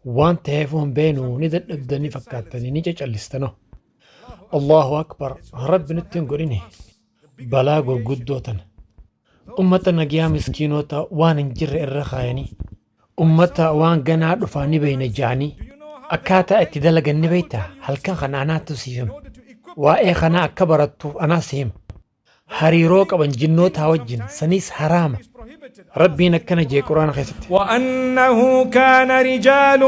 وان تهيفون بينو ندن ابدني فكاتني نيجا جلستنو الله أكبر رب نتين قريني بلاغو قدوتن أمتا نقيا مسكينوتا وان انجر الرخايني أمتا وان قنا رفاني بين جاني أكاتا اتدلق النبيتا هل كان خناناتو سيهم وإيه خنا أكبرتو أنا سيهم هريروك أبن جنوتا وجن سنيس حرام ربي نكنا جي قرآن خيست وأنه كان رجال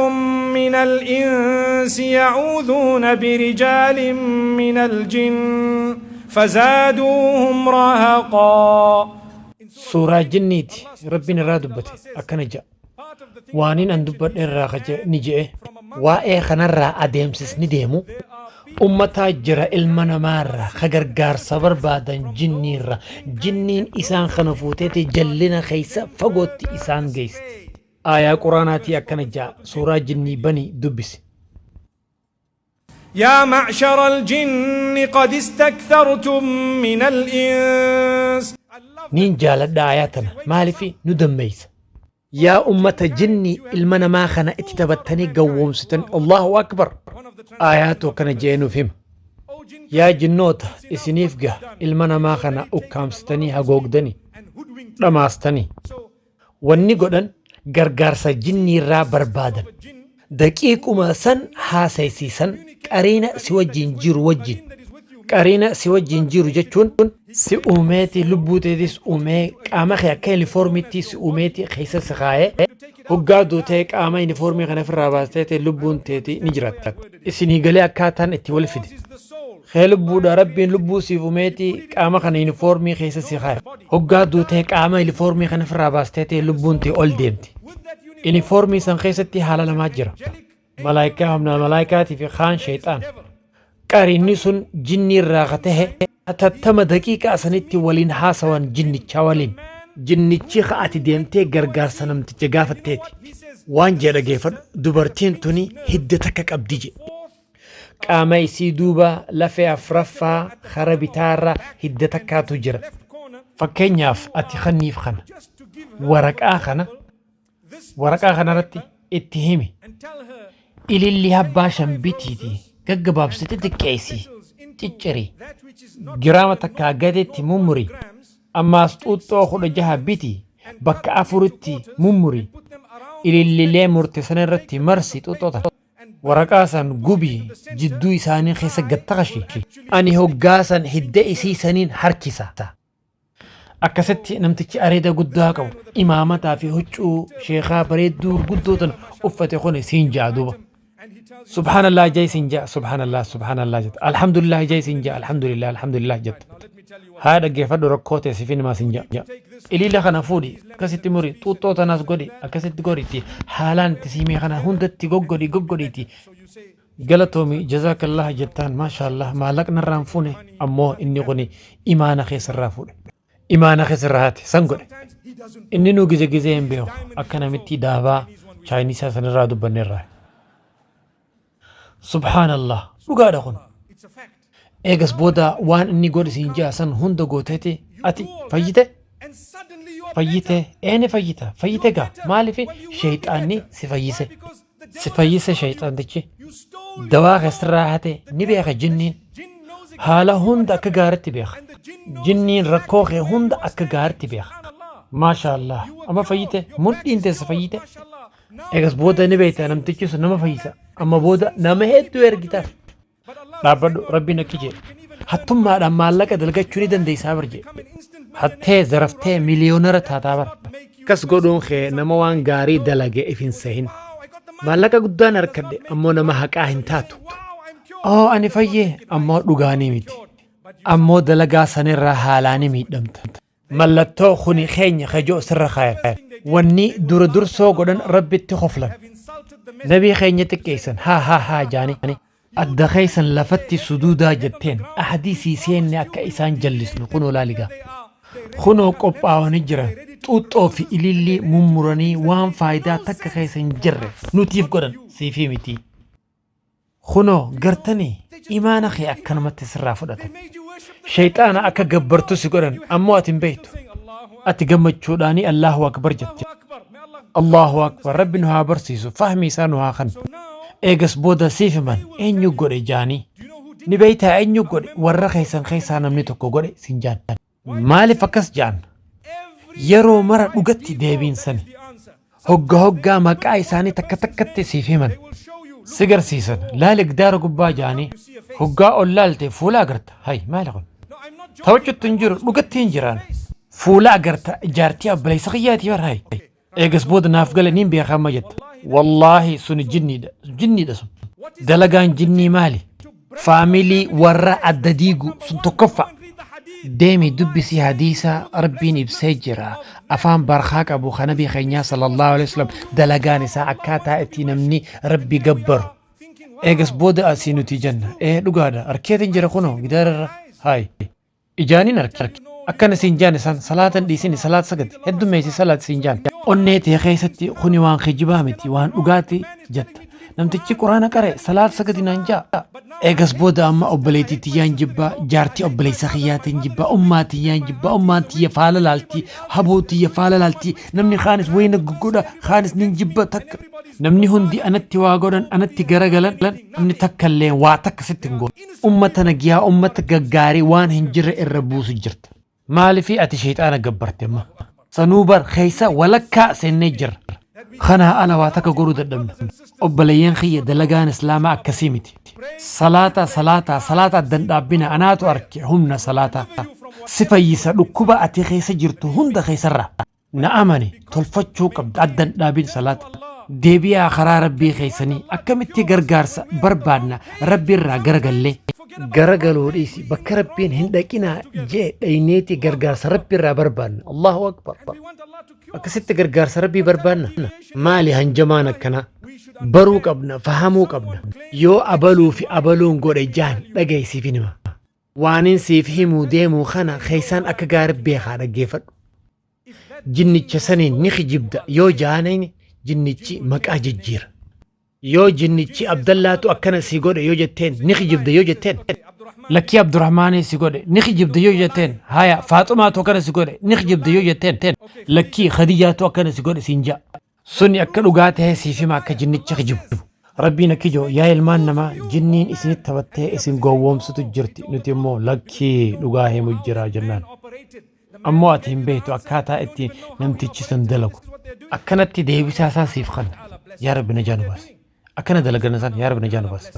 من الإنس يعوذون برجال من الجن فزادوهم رهقا سورة جنيتي ربي نرادبت أكنا جاء وانين أندبت الراخة نجئ وإيه خنرا أديمسس نديمو أمتا جرى المنمار خغرغار صبر بعدن جنير جنين إسان خنفوتي جلنا خيسا فقوت إسان جيست آية قرآناتي أكنا جاء سورة جني بني دبس يا معشر الجن قد استكثرتم من الإنس نين جالت آياتنا مالي في ندميس يا أمة جني المنما خنا اتتبتني قوم ستن الله أكبر آياتو كان جينو فيم يا جنوت اسنيفقه المنما خنا أكامستني هقوقدني رماستني واني قدن غرغارسا جني را بربادن دقيقو ما سن حاسيسي سن قرينا سوى جنجير وجين قرينا سوى جنجير جتشون سي أوميتي لبوتي ديس أومي قاما خيا كاليفورميتي سي أوميتي خيسا سخاية هقادو تيك قاما ينفورمي خنا في الراباستيتي لبون تيتي نجرات اسيني قلي أكاتان اتي والفدي خي لبو دا ربين لبو سي أوميتي قاما خنا ينفورمي خيسا سخاية هقادو تيك قاما ينفورمي خنا في الراباستيتي لبون تي أول ديمتي ينفورمي سن خيسا تي حالا لما جرا ملايكة من الملايكات في خان شيطان قاريني سن جني راغته أتتم دقيقة سنتي ولين حاسوان جني تشاولين جني تشيخ أتي ديمتي غرغار سنم تجاغافت تيتي وان جيدا جيفر دوبرتين توني هدتك أبديجي قامي سي دوبا لفي أفرفا خربتارا هدتك تجرى فكين ياف أتي خنيف خنا ورق آخنا رتي اتهمي إلي اللي هباشا بيتيتي كقباب ستتك كيسي تجري جرامة كاقادتي ممري أما استوطو خود جها بيتي بك أفرتي ممري إلي اللي لي مرتسن رتي مرسي توتوتا ورقاسا قبي جدو إسانين خيسا قطغشي أني هو قاسا هدئي سيسانين حركسا أكستي نمتكي أريد قدوها إمامتا في هجو شيخا بريد دور قدوتا أفتي خوني سينجا دوبا سبحان الله جاي سنجا سبحان الله جد الحمد لله جاي سنجا الحمد لله جد هذا جفد ركوتي سفين ما سنجا إلي لخنا فودي كسيتي مري توتو تناس غودي أكسيتي غوريتي حالان تسيمي خنا هندتي غوغودي تي قالتومي جزاك الله جتان ما شاء الله ما لك نرام فوني أمو إني غني إيمان خيسر رافوني إيمان خيسر هاتي سنغودي إني نو جزي بيو أكنا متي دابا چاينيسا سنرادو بنير سبحان الله وقال أخون إيجاس بودا وان إني قول سينجا سن هندو قوتيتي أتي فايته أين فايته قا مالي في شيطاني سفايسة شيطان ديكي دواغ استراحتي نبيخ جنين حالا هند أكا غارتي بيخ جنين ركوخي هند أكا غارتي بيخ ما شاء الله أما فايته مدين تس فايته إيجاس بودا نبيتا نمتكي سنما فايسة أما بودا نمهد ويرجيتا ربي نكيجي حتى ما لما لك دلقة شوني دندي سابرجي حتى زرفتي مليونير تاتابر كس قدون خي نموان غاري دلقة إفين سهين ما لك قدان أركد أمو نما حقاهن تاتو أني فيه أمو دوغاني ميتي أمو دلقة سنر حالاني ميدمت ملتو خوني خيني خجو سر خير واني دور سو قدن ربي تخفلن نبي خيني تكيسن ها جاني الدخيسن لفتي سدودا جتين أحديثي سين أكا إسان جلسن خنو لالغا خنو قبعا ونجرة توتو في إليلي ممراني وان فايدا تكا خيسن جرة نوتيف قدن سيفي ميتي خنو قرتني إيمان أخي أكا نمت سرافو داتن شيطان أكا قبرتو سي قدن أمو أتن بيتو أتقمت شوداني الله أكبر جت Allahu akbar rabbi nu haa barsiisu fahmi isaa nu haa kennu. Eegas booda siif himan eenyu godhe jaanii ni beeytaa eenyu godhe warra keessan keessaa namni tokko godhe sin jaan. Maaliif akkas jaan? Yeroo mara dhugatti deebiin sani hoggaa maqaa isaanii takka takkatti siif himan si garsiisan laali gdaara gubbaa jaanii hoggaa ol laalte fuula agarta. Hay maali kun tawachuttu hin jiru dhugatti hin jiraan fuula agarta jaartii abbaleysa qiyyaati bar. Hay eegas booda naaf gala niin beekama jetta. Wallaahi sun jinniidha sun. Dalagaan jinnii maali? Faamilii warra adda diigu sun tokkoffa. Deemi dubbisi hadiisa rabbiin ibsee jira afaan barkaa qabu kan nabii keenyaa sallallahu alaihi wasallam dalagaan isaa akkaataa itti namni rabbi gabbaru. Eegas booda asii nuti jenna dhugaadha arkeetiin jira kunoo gidaararra. Hay ijaaniin arke akkana siin jaan isaan salaatan dhiisini salaat sagadi heddummeessi salaat siin jaan. Onnee tee keessatti kuni waan kijibaa miti waan dhugaati jetta. Namtichi quraana qare salaat sagadi naan jaa. Eegas booda amma obboleettii tiyyaan jibbaa jaartii obboleessa kiyyaatiin jibbaa ummaa tiyyaan jibbaa ummaan tiyya faala laaltii haboo tiyya faala laaltii namni kaanis wayina guggodha kaanis nin jibba takka namni hundi anatti waa godhan anatti garagalan namni takkallee waa takka sitti hin goone. Ummata nagiyaa ummata gaggaarii waan hin jirre irra buusu jirta. Maalifi ati sheexaana gabbarte amma sanuu bar keessa walakkaa seennee jirra. Kanaa ala waa takka godhuu dadhabna. Obboleeyyan kiyya dalagaan islaamaa akkasii miti. Salaata addan dhaabbina anaatu arke humna salaata si fayyisa dhukkuba ati keessa jirtu hunda keessarra. Na amani tolfachuu qabda addan dhaabin salaata. Deebi'aa karaa rabbii keessanii akkamitti gargaarsa barbaadna rabbiirraa garagallee. Garagaluu dhiisi bakka rabbiin hin dhaqinaa jee dhayneeti gargaarsa rabbiirraa barbaadna. Allahu akbar. Akkasitti gargaarsa rabbii barbaadna. Maali hanjamaan akkana? Baruu qabna fahamuu qabna. Yoo abaluu fi abaluun godhe jaan dhagaysiif hima. Waanin siif himuu deemuu kana keessaan akka gaarii beekaa dhaggeeffadhu. Jinnicha saniin ni kijibda yoo jaanayn jinnichi maqaa jijjiira. Yoo jinnichi Abdallaatu akkana si godhe yoo jetteen ni kijibda yoo jetteen. Lakkii Abdurrahmaanii si godhe ni kijibda yoo jetteen. Haya Faaxumaatu akkana si godhe ni kijibda yoo jetteen. Lakkii Khadijaatu akkana si godhe siin jaa. Sunni akka dhugaa ta'ee siif hima akka jinnicha kijibdu. Rabbiin akka ijoo yaa ilmaan namaa jinniin isinitti taphattee isin gowwoomsutu jirti nuti immoo lakkii dhugaa himu jira jennaan. Ammoo ati hin beektu akkaataa itti namtichi san dalagu. Akkanatti deebisaa isaa siif kanna yaa Rabbi na jaanu baasi. Akkana dalagana san yaa Rabbi na jaanu baasi.